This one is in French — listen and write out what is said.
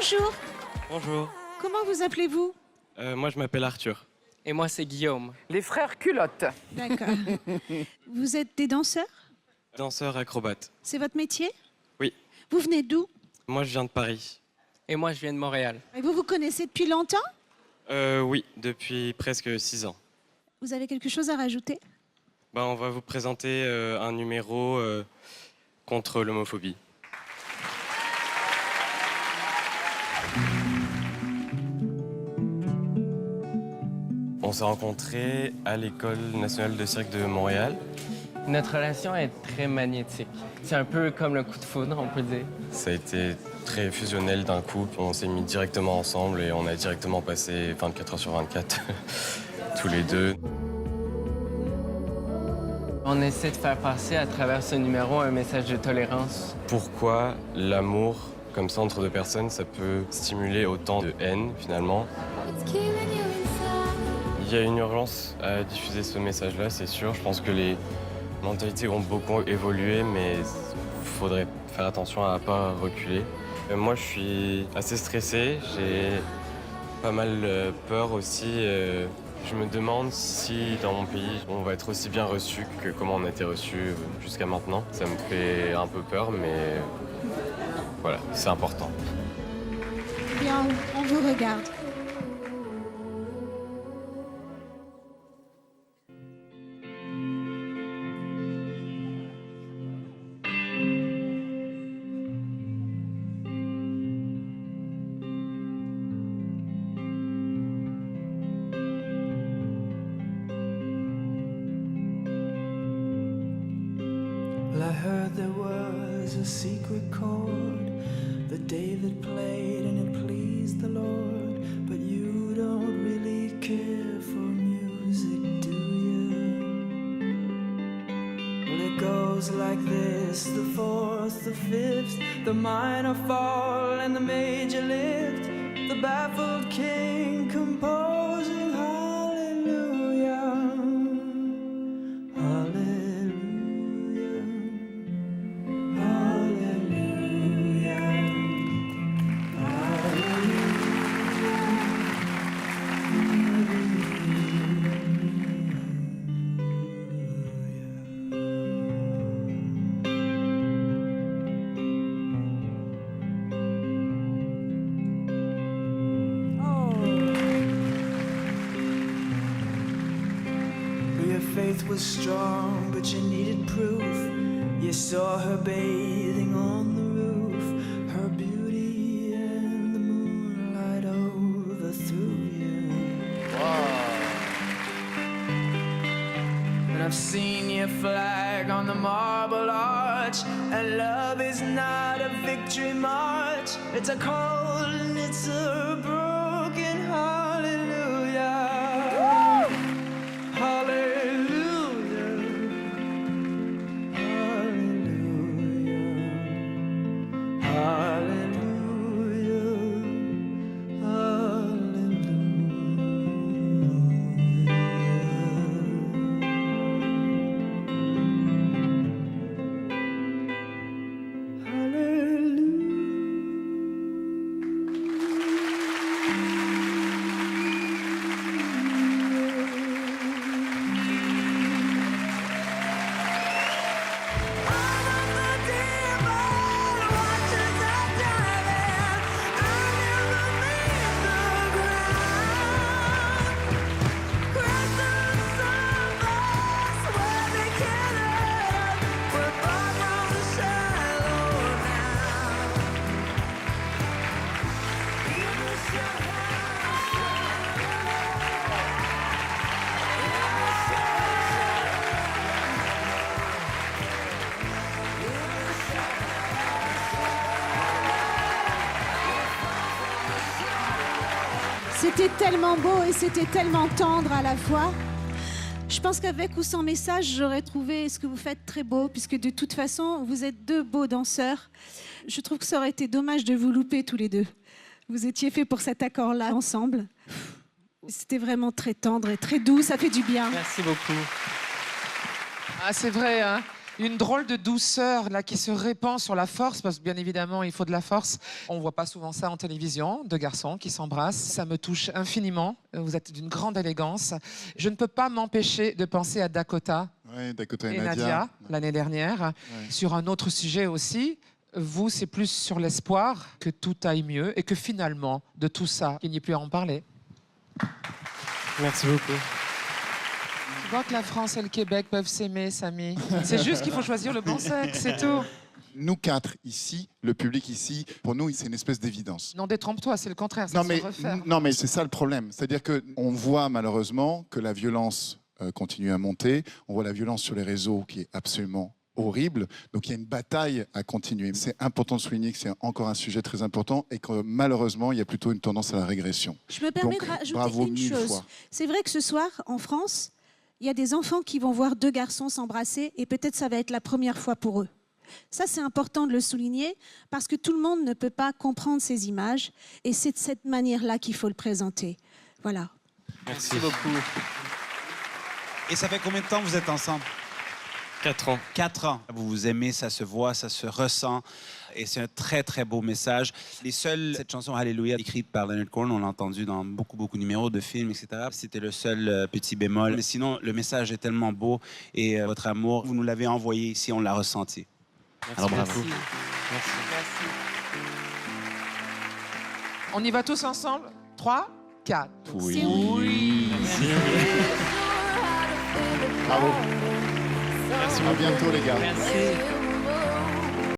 Bonjour, Bonjour, comment vous appelez-vous? moi je m'appelle Arthur. Et moi, c'est Guillaume. Les frères culottes. D'accord. Vous êtes des danseurs? Danseur acrobate. C'est votre métier? Oui. Vous venez d'où? Moi je viens de Paris. Et moi, je viens de Montréal. Et vous vous connaissez depuis longtemps? Oui, depuis presque 6 ans. Vous avez quelque chose à rajouter? On va vous présenter un numéro contre l'homophobie. On s'est rencontrés à l'École nationale de cirque de Montréal. Notre relation est très magnétique. C'est un peu comme le coup de foudre, on peut dire. Ça a été très fusionnel d'un coup. On s'est mis directement ensemble et on a directement passé 24 heures sur 24, tous les deux. On essaie de faire passer à travers ce numéro un message de tolérance. Pourquoi l'amour, comme ça, entre deux personnes, ça peut stimuler autant de haine, finalement? Il y a une urgence à diffuser ce message-là, c'est sûr. Je pense que les mentalités ont beaucoup évolué, mais il faudrait faire attention à ne pas reculer. Moi, je suis assez stressé, j'ai pas mal peur aussi. Je me demande si dans mon pays, on va être aussi bien reçu que comment on a été reçu jusqu'à maintenant. Ça me fait un peu peur, mais voilà, c'est important. Bien, on vous regarde. Well, I heard there was a secret chord that David played and it pleased the Lord. But you don't really care for music, do you? Well, it goes like this: the fourth, the fifth, the minor fall and the major lift. The baffled king composing hallelujah, hallelujah. Your faith was strong, but you needed proof. You saw her bathing on the roof, her beauty and the moonlight overthrew you. And I've seen your flag on the marble arch, and love is not a victory march. It's a cold and it's a broken hallelujah. Hallelujah, hallelujah, hallelujah, C'était tellement beau et c'était tellement tendre à la fois. Je pense qu'avec ou sans message, j'aurais trouvé ce que vous faites très beau, puisque de toute façon, vous êtes deux beaux danseurs. Je trouve que ça aurait été dommage de vous louper tous les deux. Vous étiez faits pour cet accord-là ensemble. C'était vraiment très tendre et très doux, ça fait du bien. Merci beaucoup. Ah, c'est vrai, hein? Une drôle de douceur là qui se répand sur la force, parce que bien évidemment, il faut de la force. On voit pas souvent ça en télévision, deux garçons qui s'embrassent. Ça me touche infiniment. Vous êtes d'une grande élégance. Je ne peux pas m'empêcher de penser à Dakota, Dakota et et Nadia l'année dernière, sur un autre sujet aussi. Vous, c'est plus sur l'espoir que tout aille mieux et que finalement, de tout ça, il n'y ait plus à en parler. Merci beaucoup. Tu vois que la France et le Québec peuvent s'aimer, Samy. C'est juste qu'il faut choisir le bon sexe, c'est tout. Nous quatre ici, le public ici, pour nous, c'est une espèce d'évidence. Non, détrompe-toi, c'est le contraire, ça se refaire. Non, mais c'est ça le problème. C'est-à-dire qu'on voit malheureusement que la violence continue à monter. On voit la violence sur les réseaux qui est absolument horrible. Donc il y a une bataille à continuer. C'est important de souligner que c'est encore un sujet très important et que malheureusement, il y a plutôt une tendance à la régression. Je me permets Donc, de rajouter bravo une 1000 chose. fois. C'est vrai que ce soir, en France, il y a des enfants qui vont voir deux garçons s'embrasser et peut-être ça va être la première fois pour eux. Ça, c'est important de le souligner parce que tout le monde ne peut pas comprendre ces images et c'est de cette manière-là qu'il faut le présenter. Voilà. Merci beaucoup. Et ça fait combien de temps que vous êtes ensemble? 4 ans. 4 ans. Vous vous aimez, ça se voit, ça se ressent. Et c'est un très, très beau message. Cette chanson Alléluia, écrite par Leonard Cohen, on l'a entendue dans beaucoup de numéros de films, etc. C'était le seul petit bémol. Mais sinon, le message est tellement beau et votre amour, vous nous l'avez envoyé ici, on l'a ressenti. Merci Alors bravo. beaucoup. Merci. On y va tous ensemble? 3, 4. Oui. Bravo. Merci À bientôt, les gars. Merci.